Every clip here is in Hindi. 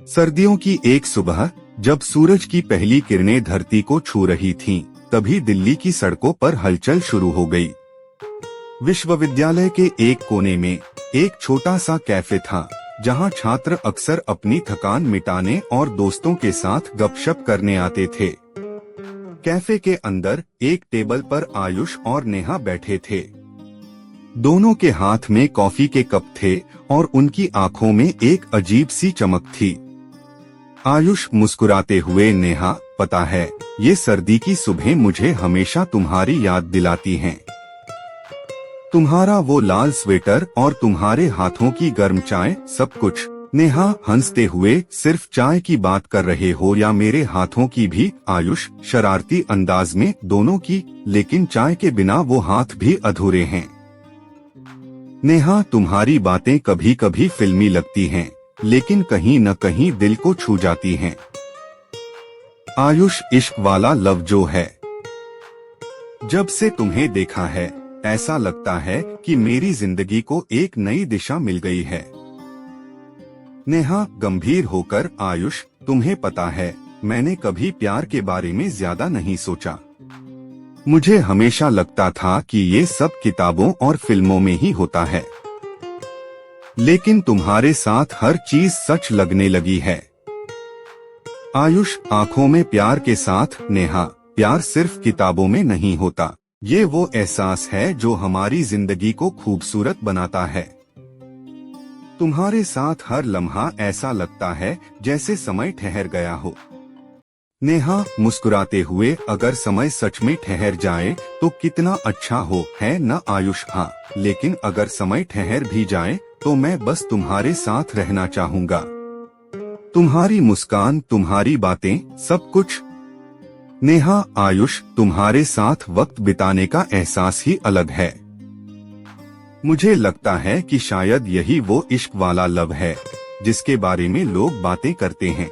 सर्दियों की एक सुबह जब सूरज की पहली किरणें धरती को छू रही थीं, तभी दिल्ली की सड़कों पर हलचल शुरू हो गई। विश्वविद्यालय के एक कोने में एक छोटा सा कैफे था, जहां छात्र अक्सर अपनी थकान मिटाने और दोस्तों के साथ गपशप करने आते थे। कैफे के अंदर एक टेबल पर आयुष और नेहा बैठे थे। दोनों के हाथ में कॉफी के कप थे और उनकी आंखों में एक अजीब सी चमक थी। आयुष मुस्कुराते हुए, नेहा, पता है, ये सर्दी की सुबह मुझे हमेशा तुम्हारी याद दिलाती हैं। तुम्हारा वो लाल स्वेटर और तुम्हारे हाथों की गर्म चाय, सब कुछ। नेहा हंसते हुए, सिर्फ चाय की बात कर रहे हो या मेरे हाथों की भी? आयुष शरारती अंदाज में, दोनों की, लेकिन चाय के बिना वो हाथ भी अधूरे हैं। नेहा, तुम्हारी बातें कभी कभी फिल्मी लगती हैं, लेकिन कहीं न कहीं दिल को छू जाती हैं। आयुष, इश्क वाला लव जो है, जब से तुम्हें देखा है ऐसा लगता है कि मेरी जिंदगी को एक नई दिशा मिल गई है। नेहा गंभीर होकर, आयुष, तुम्हें पता है, मैंने कभी प्यार के बारे में ज्यादा नहीं सोचा। मुझे हमेशा लगता था कि ये सब किताबों और फिल्मों में ही होता है, लेकिन तुम्हारे साथ हर चीज सच लगने लगी है। आयुष आंखों में प्यार के साथ, नेहा, प्यार सिर्फ किताबों में नहीं होता, ये वो एहसास है जो हमारी जिंदगी को खूबसूरत बनाता है। तुम्हारे साथ हर लम्हा ऐसा लगता है जैसे समय ठहर गया हो। नेहा मुस्कुराते हुए, अगर समय सच में ठहर जाए तो कितना अच्छा हो, है न आयुष? हाँ, लेकिन अगर समय ठहर भी जाए तो मैं बस तुम्हारे साथ रहना चाहूंगा। तुम्हारी मुस्कान, तुम्हारी बातें, सब कुछ। नेहा, आयुष, तुम्हारे साथ वक्त बिताने का एहसास ही अलग है। मुझे लगता है कि शायद यही वो इश्क वाला लव है जिसके बारे में लोग बातें करते हैं।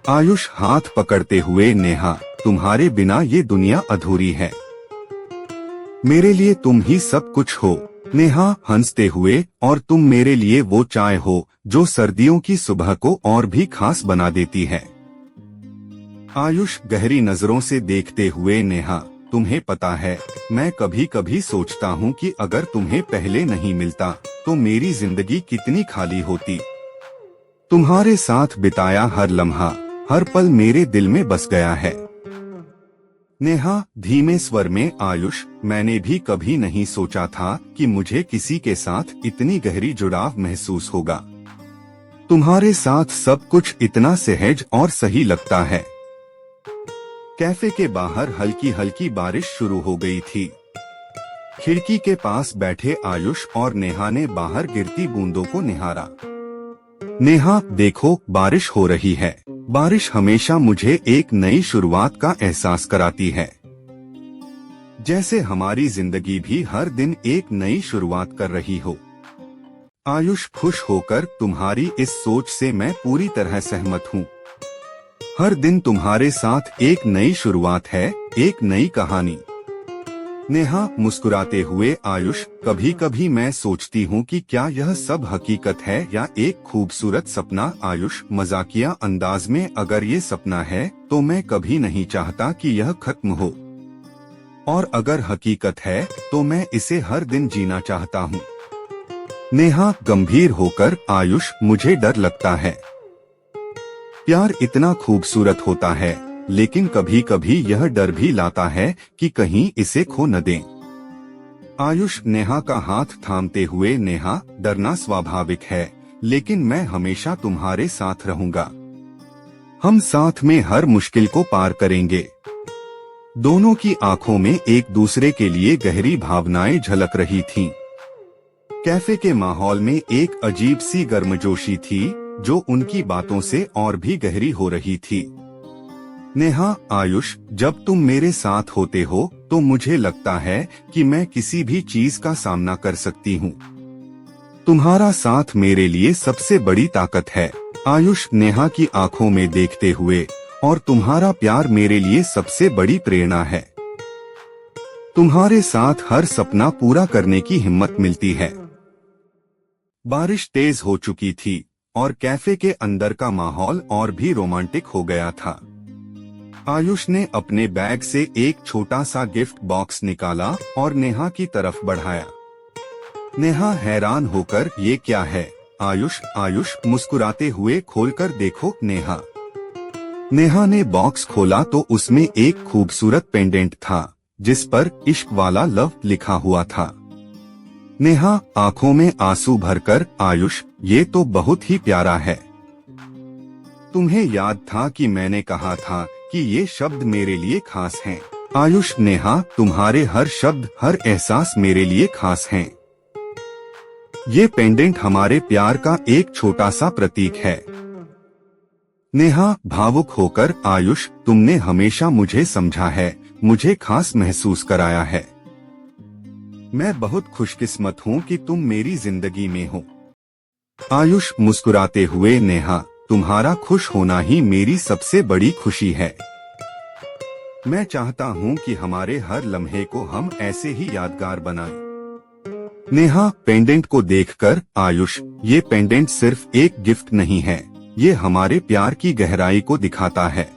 आयुष हाथ पकड़ते हुए, नेहा, तुम्हारे बिना ये दुनिया अधूरी है। मेरे लिए तुम ही सब कुछ हो। नेहा हंसते हुए, और तुम मेरे लिए वो चाय हो जो सर्दियों की सुबह को और भी खास बना देती है। आयुष गहरी नजरों से देखते हुए, नेहा, तुम्हें पता है, मैं कभी कभी सोचता हूँ कि अगर तुम्हें पहले नहीं मिलता तो मेरी जिंदगी कितनी खाली होती। तुम्हारे साथ बिताया हर लम्हा, हर पल मेरे दिल में बस गया है। नेहा धीमे स्वर में, आयुष, मैंने भी कभी नहीं सोचा था कि मुझे किसी के साथ इतनी गहरी जुड़ाव महसूस होगा। तुम्हारे साथ सब कुछ इतना सहज और सही लगता है। कैफे के बाहर हल्की हल्की बारिश शुरू हो गई थी। खिड़की के पास बैठे आयुष और नेहा ने बाहर गिरती बूंदों को निहारा। नेहा, देखो, बारिश हो रही है। बारिश हमेशा मुझे एक नई शुरुआत का एहसास कराती है, जैसे हमारी जिंदगी भी हर दिन एक नई शुरुआत कर रही हो। आयुष खुश होकर, तुम्हारी इस सोच से मैं पूरी तरह सहमत हूँ। हर दिन तुम्हारे साथ एक नई शुरुआत है, एक नई कहानी। नेहा मुस्कुराते हुए, आयुष, कभी कभी मैं सोचती हूँ कि क्या यह सब हकीकत है या एक खूबसूरत सपना। आयुष मजाकिया अंदाज में, अगर ये सपना है तो मैं कभी नहीं चाहता कि यह खत्म हो, और अगर हकीकत है तो मैं इसे हर दिन जीना चाहता हूँ। नेहा गंभीर होकर, आयुष, मुझे डर लगता है। प्यार इतना खूबसूरत होता है, लेकिन कभी कभी यह डर भी लाता है कि कहीं इसे खो न दें। आयुष नेहा का हाथ थामते हुए, नेहा, डरना स्वाभाविक है, लेकिन मैं हमेशा तुम्हारे साथ रहूंगा। हम साथ में हर मुश्किल को पार करेंगे। दोनों की आंखों में एक दूसरे के लिए गहरी भावनाएं झलक रही थीं। कैफे के माहौल में एक अजीब सी गर्मजोशी थी जो उनकी बातों से और भी गहरी हो रही थी। नेहा, आयुष, जब तुम मेरे साथ होते हो तो मुझे लगता है कि मैं किसी भी चीज का सामना कर सकती हूँ। तुम्हारा साथ मेरे लिए सबसे बड़ी ताकत है। आयुष नेहा की आंखों में देखते हुए, और तुम्हारा प्यार मेरे लिए सबसे बड़ी प्रेरणा है। तुम्हारे साथ हर सपना पूरा करने की हिम्मत मिलती है। बारिश तेज हो चुकी थी और कैफे के अंदर का माहौल और भी रोमांटिक हो गया था। आयुष ने अपने बैग से एक छोटा सा गिफ्ट बॉक्स निकाला और नेहा की तरफ बढ़ाया। नेहा हैरान होकर ये क्या है? आयुष मुस्कुराते हुए खोलकर देखो नेहा। नेहा ने बॉक्स खोला तो उसमें एक खूबसूरत पेंडेंट था जिस पर इश्क वाला लव लिखा हुआ था। नेहा आंखों में आंसू भरकर, आयुष ये तो बहुत ही प्यारा है। तुम्हें याद था कि मैंने कहा था कि ये शब्द मेरे लिए खास हैं। आयुष, नेहा तुम्हारे हर शब्द हर एहसास मेरे लिए खास हैं। ये पेंडेंट हमारे प्यार का एक छोटा सा प्रतीक है। नेहा भावुक होकर, आयुष तुमने हमेशा मुझे समझा है, मुझे खास महसूस कराया है। मैं बहुत खुशकिस्मत हूँ कि तुम मेरी जिंदगी में हो। आयुष मुस्कुराते हुए, नेहा तुम्हारा खुश होना ही मेरी सबसे बड़ी खुशी है। मैं चाहता हूँ कि हमारे हर लम्हे को हम ऐसे ही यादगार बनाएं। नेहा पेंडेंट को देखकर, आयुष ये पेंडेंट सिर्फ एक गिफ्ट नहीं है, ये हमारे प्यार की गहराई को दिखाता है।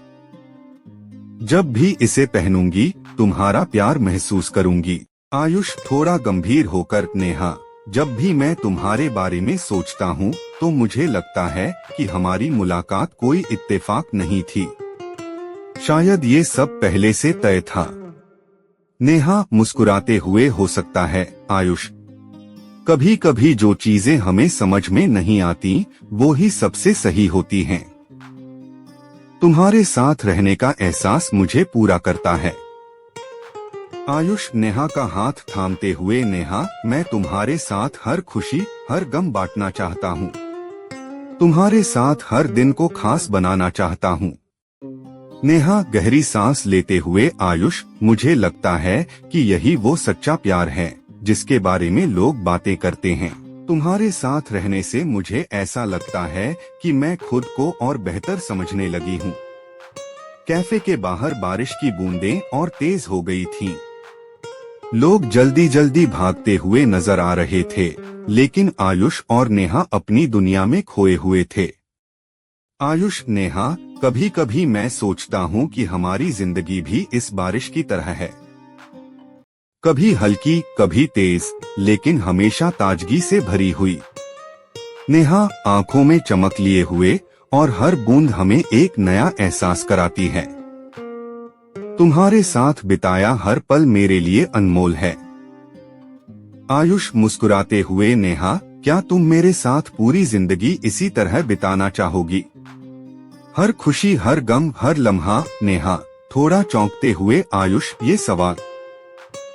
जब भी इसे पहनूंगी तुम्हारा प्यार महसूस करूंगी। आयुष थोड़ा गंभीर होकर, नेहा जब भी मैं तुम्हारे बारे में सोचता हूँ तो मुझे लगता है कि हमारी मुलाकात कोई इत्तेफाक नहीं थी, शायद ये सब पहले से तय था। नेहा मुस्कुराते हुए, हो सकता है आयुष, कभी कभी जो चीजें हमें समझ में नहीं आती वो ही सबसे सही होती हैं। तुम्हारे साथ रहने का एहसास मुझे पूरा करता है। आयुष नेहा का हाथ थामते हुए, नेहा मैं तुम्हारे साथ हर खुशी हर गम बांटना चाहता हूँ, तुम्हारे साथ हर दिन को खास बनाना चाहता हूँ। नेहा गहरी सांस लेते हुए, आयुष मुझे लगता है कि यही वो सच्चा प्यार है जिसके बारे में लोग बातें करते हैं। तुम्हारे साथ रहने से मुझे ऐसा लगता है कि मैं खुद को और बेहतर समझने लगी हूँ। कैफे के बाहर बारिश की बूंदें और तेज हो गई थीं। लोग जल्दी जल्दी भागते हुए नजर आ रहे थे, लेकिन आयुष और नेहा अपनी दुनिया में खोए हुए थे। आयुष, नेहा कभी कभी मैं सोचता हूँ कि हमारी जिंदगी भी इस बारिश की तरह है, कभी हल्की कभी तेज, लेकिन हमेशा ताजगी से भरी हुई। नेहा आंखों में चमक लिए हुए, और हर बूंद हमें एक नया एहसास कराती है। तुम्हारे साथ बिताया हर पल मेरे लिए अनमोल है। आयुष मुस्कुराते हुए, नेहा क्या तुम मेरे साथ पूरी जिंदगी इसी तरह बिताना चाहोगी? हर खुशी हर गम हर लम्हा। नेहा थोड़ा चौंकते हुए, आयुष ये सवाल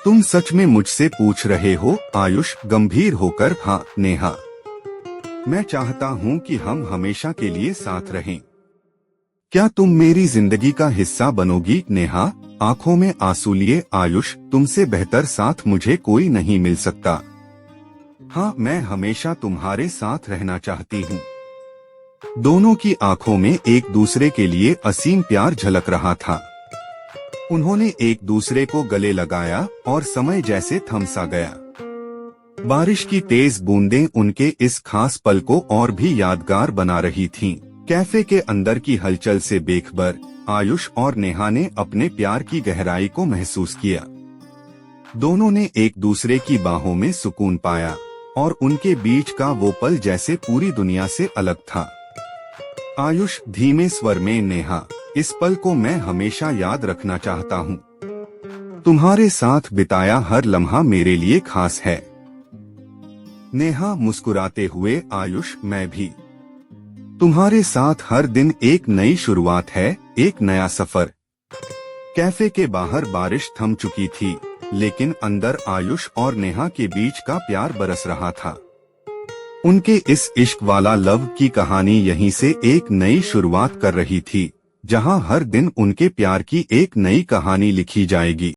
तुम सच में मुझसे पूछ रहे हो? आयुष गंभीर होकर, हाँ नेहा, मैं चाहता हूँ कि हम हमेशा के लिए साथ रहें। क्या तुम मेरी जिंदगी का हिस्सा बनोगी? नेहा आंखों में आंसू लिए, आयुष तुमसे बेहतर साथ मुझे कोई नहीं मिल सकता। हाँ, मैं हमेशा तुम्हारे साथ रहना चाहती हूँ। दोनों की आंखों में एक दूसरे के लिए असीम प्यार झलक रहा था। उन्होंने एक दूसरे को गले लगाया और समय जैसे थम सा गया। बारिश की तेज बूंदें उनके इस खास पल को और भी यादगार बना रही थीं। कैफे के अंदर की हलचल से बेखबर आयुष और नेहा ने अपने प्यार की गहराई को महसूस किया। दोनों ने एक दूसरे की बाहों में सुकून पाया और उनके बीच का वो पल जैसे पूरी दुनिया से अलग था। आयुष धीमे स्वर में, नेहा इस पल को मैं हमेशा याद रखना चाहता हूँ। तुम्हारे साथ बिताया हर लम्हा मेरे लिए खास है। नेहा मुस्कुराते हुए, आयुष मैं भी। तुम्हारे साथ हर दिन एक नई शुरुआत है, एक नया सफर। कैफे के बाहर बारिश थम चुकी थी, लेकिन अंदर आयुष और नेहा के बीच का प्यार बरस रहा था। उनके इस इश्क वाला लव की कहानी यहीं से एक नई शुरुआत कर रही थी, जहां हर दिन उनके प्यार की एक नई कहानी लिखी जाएगी।